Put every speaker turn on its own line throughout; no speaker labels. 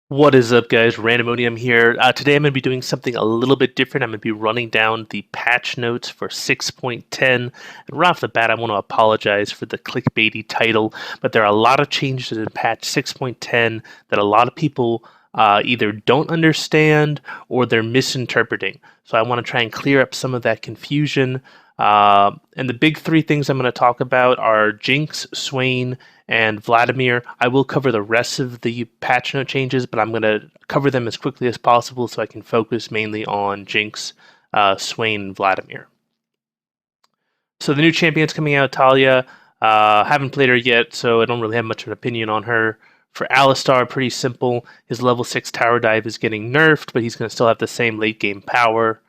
What is up, guys? Randomodium here. Today I'm going to be doing something a little bit different. I'm going to be running down the patch notes for 6.10. And right off the bat, I want to apologize for the clickbaity title, but there are a lot of changes in patch 6.10 that a lot of people either don't understand or they're misinterpreting. So I want to try and clear up some of that confusion. And the big three things I'm going to talk about are Jinx, Swain, and Vladimir. I will cover the rest of the patch note changes, but I'm going to cover them as quickly as possible so I can focus mainly on Jinx, Swain, and Vladimir. So the new champion's coming out, Talia. Haven't played her yet, so I don't really have much of an opinion on her. For Alistar, pretty simple. His level 6 tower dive is getting nerfed, but he's going to still have the same late game power.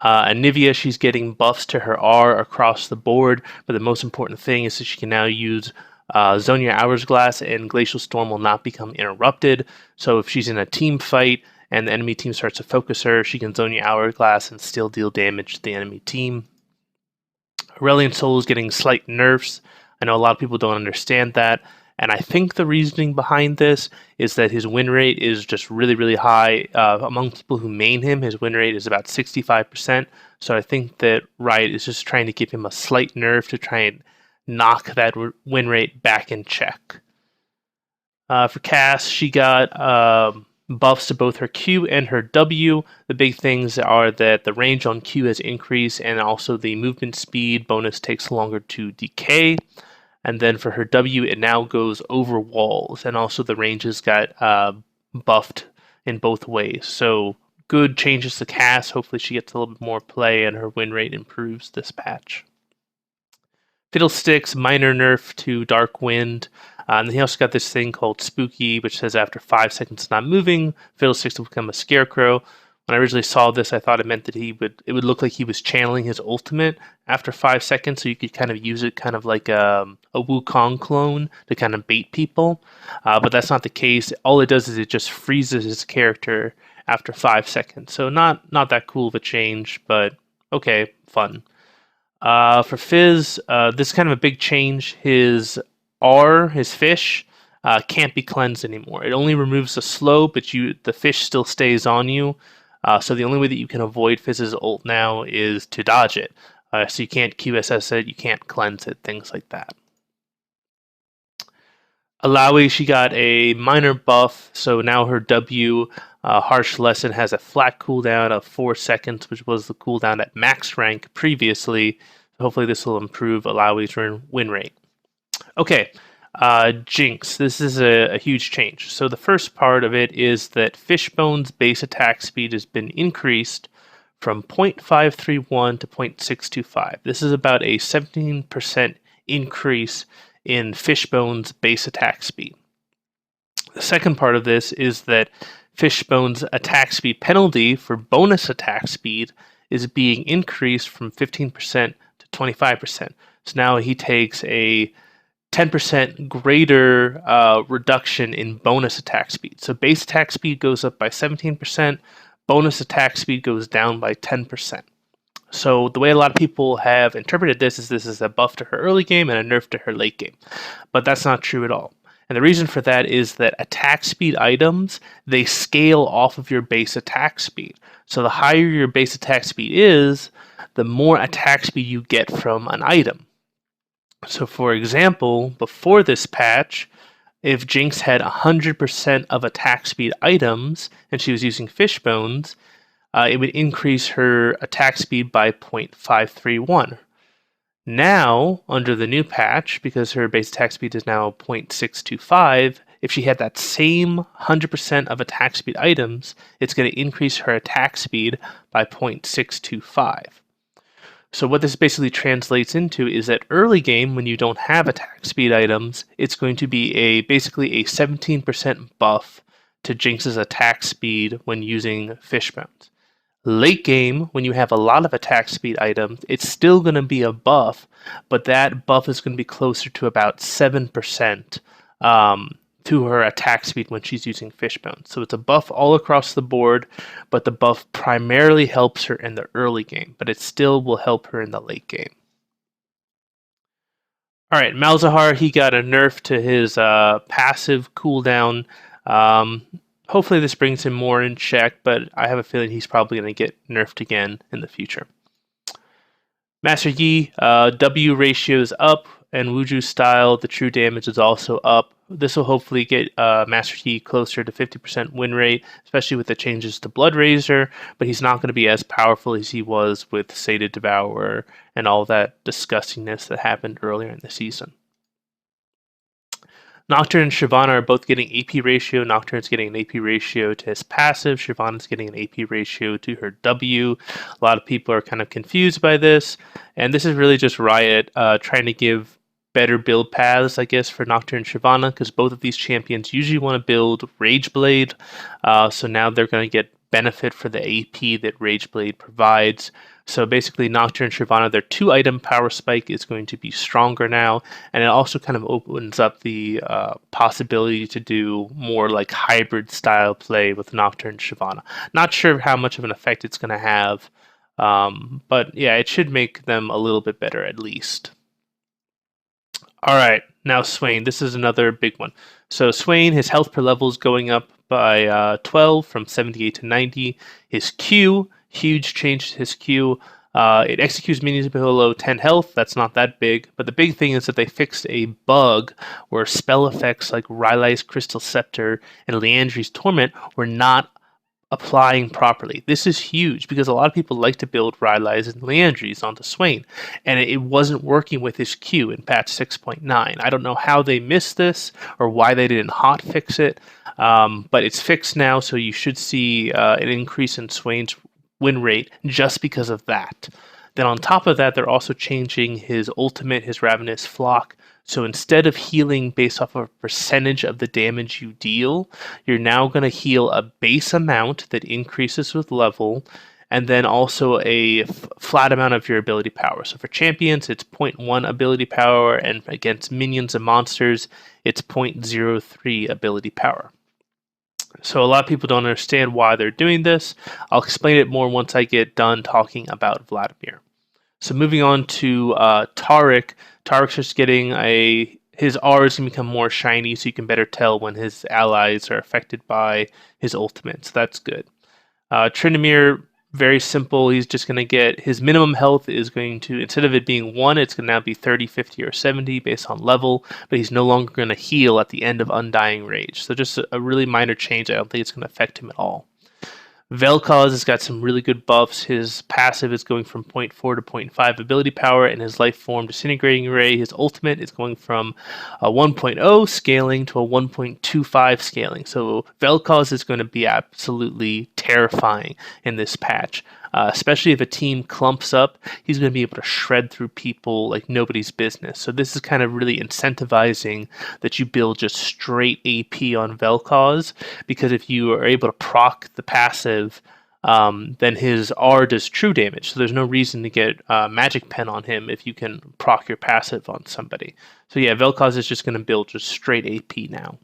Anivia, she's getting buffs to her R across the board, but the most important thing is that she can now use Zonia Hourglass, and Glacial Storm will not become interrupted. So if she's in a team fight and the enemy team starts to focus her, she can Zonia Hourglass and still deal damage to the enemy team. Aurelion Sol is getting slight nerfs. I know a lot of people don't understand that, and I think the reasoning behind this is that his win rate is just really, really high. Among people who main him, his win rate is about 65%. So I think that Riot is just trying to give him a slight nerf to try and knock that win rate back in check. For Cass, she got buffs to both her Q and her W. The big things are that the range on Q has increased, and also the movement speed bonus takes longer to decay. And then for her W, it now goes over walls, and also the ranges got buffed in both ways. So good changes to Cass. Hopefully she gets a little bit more play and her win rate improves this patch. Fiddlesticks, minor nerf to Dark Wind. And he also got this thing called Spooky, which says after 5 seconds not moving, Fiddlesticks will become a scarecrow. When I originally saw this, I thought it meant that it would look like he was channeling his ultimate after 5 seconds, so you could kind of use it kind of like a Wukong clone to kind of bait people. But that's not the case. All it does is it just freezes his character after 5 seconds. So not that cool of a change, but okay, fun. For Fizz, this is kind of a big change. His R, his fish, can't be cleansed anymore. It only removes the slow, but the fish still stays on you. So the only way that you can avoid Fizz's ult now is to dodge it. So you can't QSS it, you can't cleanse it, things like that. Alawi, she got a minor buff, so now her W, Harsh Lesson, has a flat cooldown of 4 seconds, which was the cooldown at max rank previously. Hopefully this will improve Alawi's win rate. Okay, Jinx. This is a huge change. So the first part of it is that Fishbone's base attack speed has been increased from 0.531 to 0.625. This is about a 17% increase in Fishbone's base attack speed. The second part of this is that Fishbone's attack speed penalty for bonus attack speed is being increased from 15% to 25%. So now he takes a 10% greater reduction in bonus attack speed. So base attack speed goes up by 17%, bonus attack speed goes down by 10%. So the way a lot of people have interpreted this is a buff to her early game and a nerf to her late game. But that's not true at all. And the reason for that is that attack speed items, they scale off of your base attack speed. So the higher your base attack speed is, the more attack speed you get from an item. So for example, before this patch, if Jinx had 100% of attack speed items and she was using Fishbones, it would increase her attack speed by 0.531. Now, under the new patch, because her base attack speed is now 0.625, if she had that same 100% of attack speed items, it's going to increase her attack speed by 0.625. So what this basically translates into is that early game, when you don't have attack speed items, it's going to be basically a 17% buff to Jinx's attack speed when using Fishbones. Late game, when you have a lot of attack speed items, it's still going to be a buff, but that buff is going to be closer to about 7% to her attack speed when she's using Fishbone. So it's a buff all across the board, but the buff primarily helps her in the early game, but it still will help her in the late game. All right, Malzahar, he got a nerf to his passive cooldown. Hopefully this brings him more in check, but I have a feeling he's probably going to get nerfed again in the future. Master Yi, W ratio is up, and Wuju style, the true damage is also up. This will hopefully get Master Yi closer to 50% win rate, especially with the changes to Blood Razor, but he's not going to be as powerful as he was with Sated Devourer and all that disgustingness that happened earlier in the season. Nocturne and Shavonna are both getting AP ratio. Nocturne's getting an AP ratio to his passive. Shavonna's getting an AP ratio to her W. A lot of people are kind of confused by this. And this is really just Riot trying to give better build paths, I guess, for Nocturne and Shavonna, because both of these champions usually want to build Rageblade. So now they're going to get benefit for the AP that Rageblade provides. So basically, Nocturne and Shavonna, their 2-item power spike is going to be stronger now, and it also kind of opens up the possibility to do more like hybrid style play with Nocturne and Shavonna. Not sure how much of an effect it's going to have, but yeah, it should make them a little bit better at least. All right, now Swain. This is another big one. So Swain, his health per level is going up by 12 from 78 to 90. His Q, huge change to his Q. It executes minions below 10 health. That's not that big. But the big thing is that they fixed a bug where spell effects like Rylai's Crystal Scepter and Leandri's Torment were not applying properly. This is huge because a lot of people like to build Rylai's and Leandri's onto Swain, and it wasn't working with his Q in patch 6.9. I don't know how they missed this or why they didn't hot fix it, but it's fixed now, so you should see an increase in Swain's win rate just because of that. Then on top of that, they're also changing his ultimate, his Ravenous Flock. So instead of healing based off of a percentage of the damage you deal, you're now going to heal a base amount that increases with level, and then also a flat amount of your ability power. So for champions, it's 0.1 ability power, and against minions and monsters, it's 0.03 ability power. So a lot of people don't understand why they're doing this. I'll explain it more once I get done talking about Vladimir. So moving on to Taric. Taric's just getting his R is going to become more shiny, so you can better tell when his allies are affected by his ultimate. So that's good. Tryndamere, very simple. He's just going to get his minimum health is going to, instead of it being 1, it's going to now be 30, 50, or 70 based on level, but he's no longer going to heal at the end of Undying Rage. So just a really minor change. I don't think it's going to affect him at all. Vel'Koz has got some really good buffs. His passive is going from 0.4 to 0.5 ability power, and his life form Disintegrating Ray, his ultimate, is going from a 1.0 scaling to a 1.25 scaling. So Vel'Koz is going to be absolutely terrifying in this patch. Especially if a team clumps up, he's going to be able to shred through people like nobody's business. So this is kind of really incentivizing that you build just straight AP on Vel'Koz, because if you are able to proc the passive, then his R does true damage. So there's no reason to get Magic Pen on him if you can proc your passive on somebody. So yeah, Vel'Koz is just going to build just straight AP now.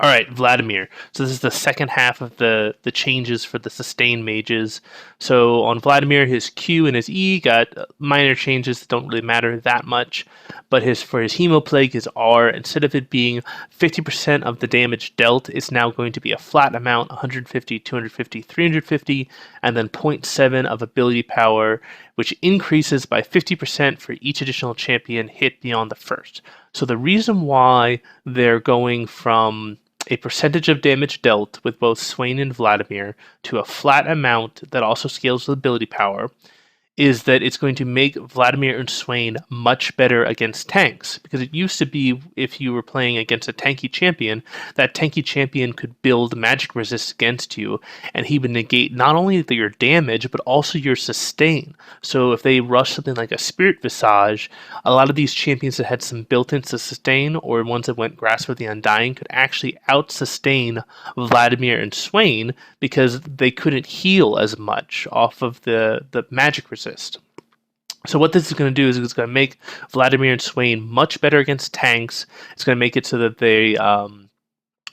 All right, Vladimir. So this is the second half of the changes for the sustain mages. So on Vladimir, his Q and his E got minor changes that don't really matter that much. But for his Hemoplague, his R, instead of it being 50% of the damage dealt, it's now going to be a flat amount, 150, 250, 350, and then 0.7 of ability power, which increases by 50% for each additional champion hit beyond the first. So the reason why they're going from a percentage of damage dealt with both Swain and Vladimir to a flat amount that also scales with ability power is that it's going to make Vladimir and Swain much better against tanks. Because it used to be, if you were playing against a tanky champion, that tanky champion could build magic resist against you, and he would negate not only your damage, but also your sustain. So if they rush something like a Spirit Visage, a lot of these champions that had some built-in sustain, or ones that went Grasp of the Undying, could actually out-sustain Vladimir and Swain, because they couldn't heal as much off of the magic resist. So what this is going to do is it's going to make Vladimir and Swain much better against tanks. It's going to make it so that they are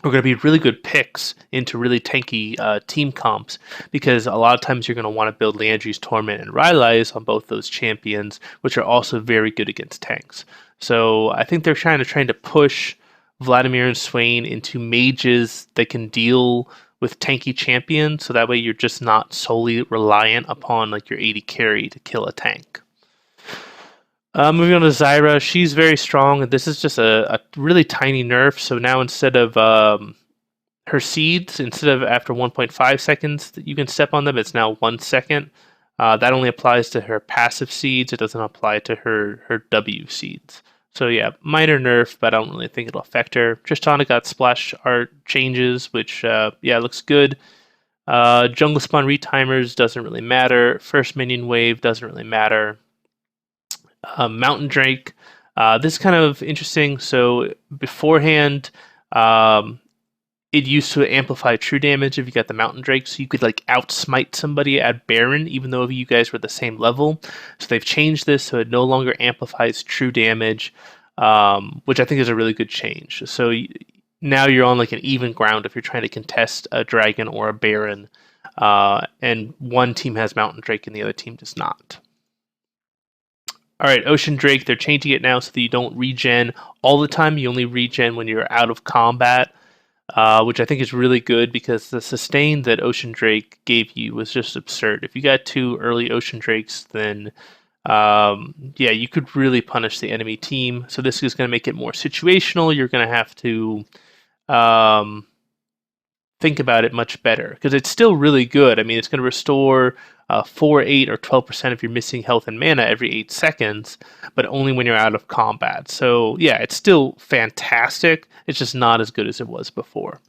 going to be really good picks into really tanky team comps, because a lot of times you're going to want to build Leandri's Torment and Rylai's on both those champions, which are also very good against tanks. So I think they're trying to push Vladimir and Swain into mages that can deal with tanky champions, so that way you're just not solely reliant upon like your AD carry to kill a tank. Moving on to Zaira, she's very strong, and this is just a really tiny nerf. So now instead of her seeds, instead of after 1.5 seconds that you can step on them, it's now 1 second. That only applies to her passive seeds. It doesn't apply to her W seeds. So yeah, minor nerf, but I don't really think it'll affect her. Tristana got splash art changes, which yeah, looks good. Jungle spawn retimers doesn't really matter. First minion wave doesn't really matter. Mountain Drake. This is kind of interesting. So beforehand, it used to amplify true damage if you got the Mountain Drake, so you could like outsmite somebody at Baron, even though you guys were the same level. So they've changed this so it no longer amplifies true damage, which I think is a really good change. So now you're on like an even ground if you're trying to contest a dragon or a Baron, and one team has Mountain Drake and the other team does not. All right, Ocean Drake, they're changing it now so that you don't regen all the time. You only regen when you're out of combat, which I think is really good because the sustain that Ocean Drake gave you was just absurd. If you got 2 early Ocean Drakes, then yeah, you could really punish the enemy team. So this is going to make it more situational. You're going to have to think about it much better because it's still really good. I mean, it's going to restore 4, 8, or 12% of your missing health and mana every 8 seconds, but only when you're out of combat. So yeah, it's still fantastic. It's just not as good as it was before.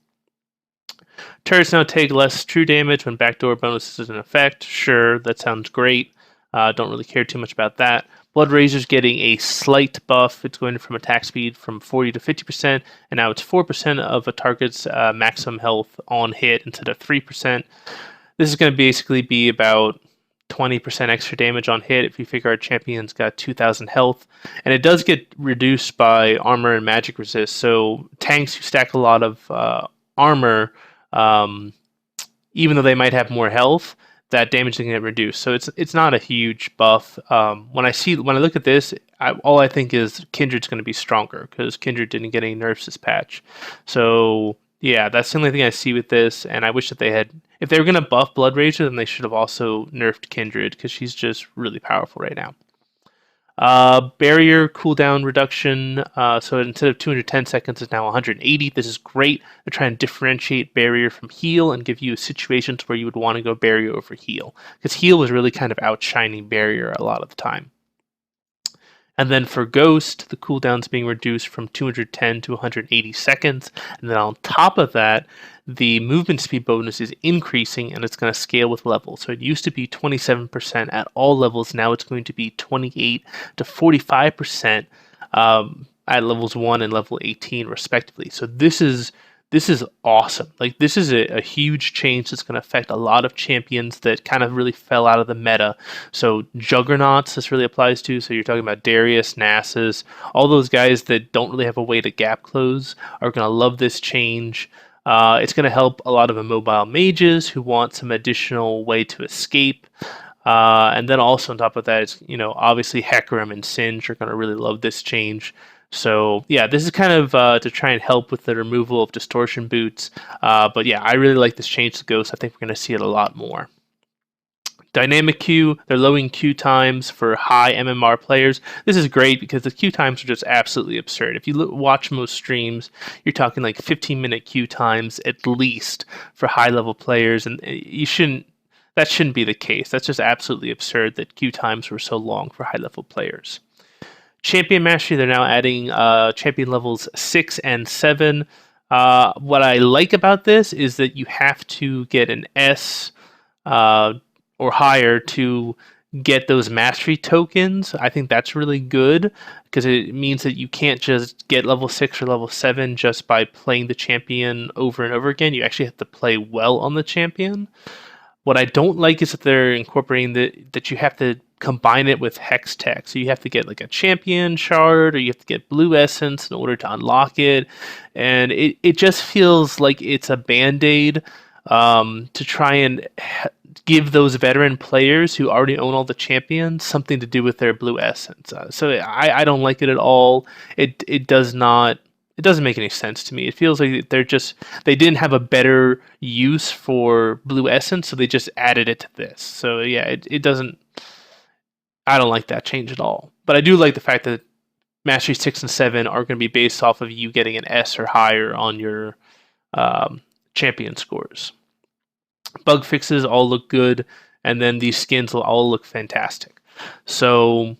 Turrets now take less true damage when backdoor bonus is in effect. Sure, that sounds great. Don't really care too much about that. Blood Razor's getting a slight buff. It's going from attack speed from 40 to 50%, and now it's 4% of a target's maximum health on hit instead of 3%. This is going to basically be about 20% extra damage on hit if you figure our champion's got 2,000 health. And it does get reduced by armor and magic resist. So tanks who stack a lot of armor, even though they might have more health, that damage can get reduced. So it's not a huge buff. When I look at this, all I think is Kindred's going to be stronger because Kindred didn't get any nerfs this patch. So yeah, that's the only thing I see with this, and I wish that they had. If they were going to buff Blood Rager, then they should have also nerfed Kindred because she's just really powerful right now. Barrier cooldown reduction. So instead of 210 seconds, it's now 180. This is great. They're trying to differentiate barrier from heal and give you situations where you would want to go barrier over heal, because heal was really kind of outshining barrier a lot of the time. And then for Ghost, the cooldown's being reduced from 210 to 180 seconds. And then on top of that, the movement speed bonus is increasing and it's going to scale with levels. So it used to be 27% at all levels. Now it's going to be 28 to 45% at levels 1 and level 18 respectively. So this is awesome. Like, this is a huge change that's going to affect a lot of champions that kind of really fell out of the meta. So Juggernauts, this really applies to. So you're talking about Darius, Nasus, all those guys that don't really have a way to gap close are going to love this change. It's going to help a lot of immobile mages who want some additional way to escape. And then also on top of that, it's, obviously Hecarim and Singe are going to really love this change. So yeah, this is kind of to try and help with the removal of distortion boots. But yeah, I really like this change to Ghost. I think we're going to see it a lot more. Dynamic queue, they're lowering queue times for high MMR players. This is great because the queue times are just absolutely absurd. If you watch most streams, you're talking like 15-minute queue times at least for high-level players, and that shouldn't be the case. That's just absolutely absurd that queue times were so long for high-level players. Champion Mastery, they're now adding champion levels 6 and 7. What I like about this is that you have to get an S or higher to get those mastery tokens. I think that's really good because it means that you can't just get level 6 or level 7 just by playing the champion over and over again. You actually have to play well on the champion. What I don't like is that they're incorporating that you have to combine it with hex tech. So you have to get like a champion shard or you have to get blue essence in order to unlock it. And it just feels like it's a band-aid to try and give those veteran players who already own all the champions something to do with their blue essence. So I don't like it at all. It does not it doesn't make any sense to me. It feels like they didn't have a better use for Blue Essence, so they just added it to this. So yeah, it doesn't. I don't like that change at all. But I do like the fact that Mastery 6 and 7 are going to be based off of you getting an S or higher on your champion scores. Bug fixes all look good, and then these skins will all look fantastic. So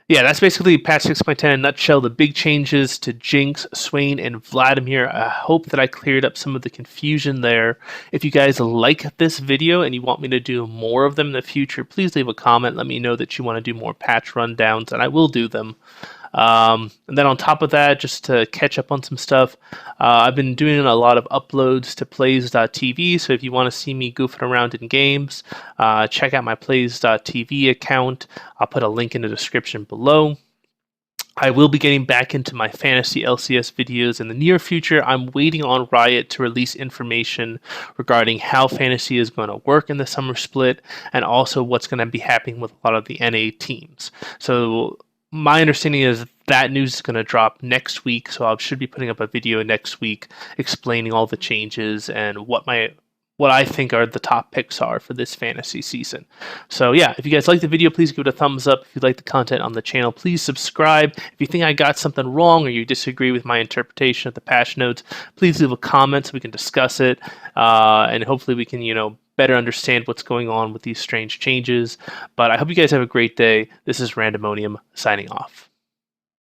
yeah, that's basically patch 6.10 in a nutshell. The big changes to Jinx, Swain, and Vladimir. I hope that I cleared up some of the confusion there. If you guys like this video and you want me to do more of them in the future, please leave a comment. Let me know that you want to do more patch rundowns, and I will do them. And then on top of that, just to catch up on some stuff, I've been doing a lot of uploads to plays.tv, so if you want to see me goofing around in games, check out my plays.tv account. I'll put a link in the description below. I will be getting back into my fantasy LCS videos in the near future. I'm waiting on Riot to release information regarding how fantasy is going to work in the summer split, and also what's going to be happening with a lot of the NA teams. So my understanding is that news is going to drop next week, so I should be putting up a video next week explaining all the changes and what I think are the top picks are for this fantasy season. So yeah, if you guys like the video, please give it a thumbs up. If you like the content on the channel, please subscribe. If you think I got something wrong or you disagree with my interpretation of the patch notes, please leave a comment so we can discuss it, and hopefully we can, better understand what's going on with these strange changes. But I hope you guys have a great day. This is Randomonium signing off.